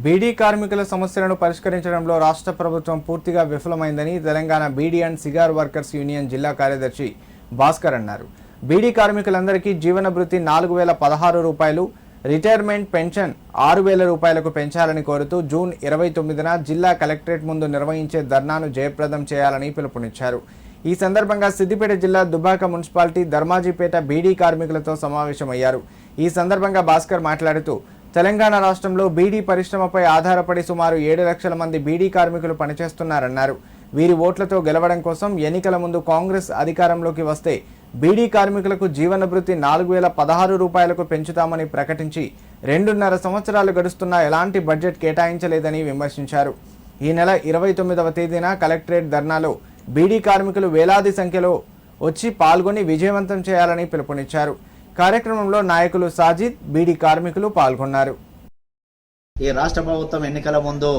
బీడీ కార్మికుల సమస్యలను పరిష్కరించడంలో రాష్ట్ర ప్రభుత్వం పూర్తిగా విఫలమైందని Telangana beedi and cigar workers union జిల్లా కార్యదర్శి భాస్కర్ అన్నారు. బీడీ కార్మికులందరికీ జీవన భృతి 4016 రూపాయలు, రిటైర్మెంట్ పెన్షన్ 6000 రూపాయలకు పెంచాలని కోరుతూ జూన్ 29న జిల్లా కలెక్టరేట్ ముందు నిర్వహించే ధర్నాను జయప్రదం చేయాలని పిలుపునిచ్చారు. ఈ సందర్భంగా సిద్దిపేట జిల్లా దుబ్బాక మున్సిపాలిటీ ధర్మాజీపేట బీడీ కార్మికులతో సమావేశమయ్యారు. ఈ సందర్భంగా భాస్కర్ మాట్లాడుతూ తెలంగాణ రాష్ట్రంలో బీడీ పరిశ్రమపై ఆధారపడి సుమారు 7 లక్షల మంది బీడీ కార్మికులు పనిచేస్తున్నారన్నారు. వీరి ఓట్లతో గెలవడం కోసం ఎన్నికల ముందు కాంగ్రెస్ అధికారంలోకి వస్తే బీడీ కార్మికులకు జీవన భృతి 4016 రూపాయలకు పెంచుతామని ప్రకటించి 2.5 సంవత్సరాలు గడుస్తున్నా ఎలాంటి బడ్జెట్ కేటాయించలేదని విమర్శించారు. ఈ నెల 29వ తేదీన కలెక్టరేట్ ధర్నాలో బీడీ కార్మికులు వేలాది సంఖ్యలో వచ్చి పాల్గొని విజయవంతం చేయాలని పిలుపునిచ్చారు. కార్యక్రమంలో నాయకులు సాజిద్, బీడీ కార్మికులు పాల్గొన్నారు. ఈ రాష్ట్ర ప్రభుత్వం ఎన్నికల ముందు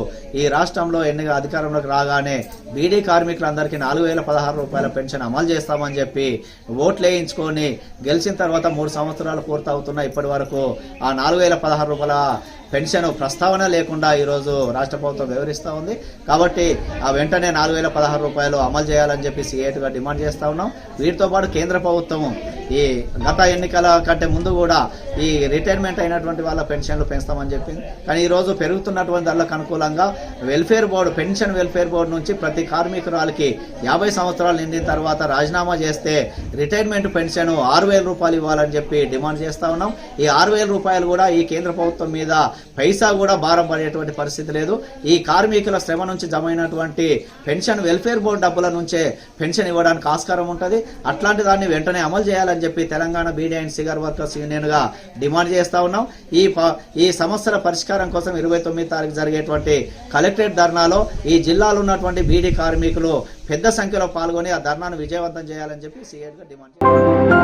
ఈ రాష్ట్రంలో అధికారంలోకి రాగానే బీడీ కార్మికులందరికీ 4016 రూపాయల పెన్షన్ అమలు చేస్తామని చెప్పి ఓట్లు వేయించుకొని గెలిచిన తర్వాత 3 సంవత్సరాలు పూర్తవుతున్న ఇప్పటి వరకు ఆ 4016 రూపాయల పెన్షన్ ప్రస్తావన లేకుండా ఈరోజు రాష్ట్ర ప్రభుత్వం వివరిస్తూ ఉంది. కాబట్టి ఆ వెంటనే 4016 రూపాయలు అమలు చేయాలని చెప్పి సిఐటిగా డిమాండ్ చేస్తూ ఉన్నాం. వీటితో పాటు కేంద్ర ప్రభుత్వం ఈ గత ఎన్నికల కంటే ముందు కూడా ఈ రిటైర్మెంట్ అయినటువంటి వాళ్ళ పెన్షన్లు పెంచుతామని చెప్పింది. కానీ ఈరోజు పెరుగుతున్నటువంటి దానికి అనుకూలంగా welfare board, pension welfare board నుంచి ప్రతి కార్మికురాలకి 50 సంవత్సరాలు నిండిన తర్వాత రాజీనామా చేస్తే రిటైర్మెంట్ పెన్షన్ 6000 రూపాయలు ఇవ్వాలని చెప్పి డిమాండ్ చేస్తా ఉన్నాం. ఈ 6000 రూపాయలు కూడా ఈ కేంద్ర ప్రభుత్వం మీద పైసా కూడా భారం పడేటువంటి పరిస్థితి లేదు. ఈ కార్మికుల శ్రమ నుంచి జమ అయినటువంటి పెన్షన్ వెల్ఫేర్ బోర్డు డబ్బుల నుంచే పెన్షన్ ఇవ్వడానికి ఆస్కారం ఉంటుంది. అట్లాంటి దాన్ని వెంటనే అమలు చేయాలని చెప్పి Telangana beedi and cigar workers union గా డిమాండ్ చేస్తా ఉన్నాం. ఈ సమస్యల పరిష్కారం కోసం 29వ తారీఖు జరిగేటువంటి కలెక్టరేట్ ధర్నాలో ఈ జిల్లాలో ఉన్నటువంటి బీడీ కార్మికులు పెద్ద సంఖ్యలో పాల్గొని ఆ ధర్నాను విజయవంతం చేయాలని చెప్పి సిఐటిగా డిమాండ్ చేస్తారు.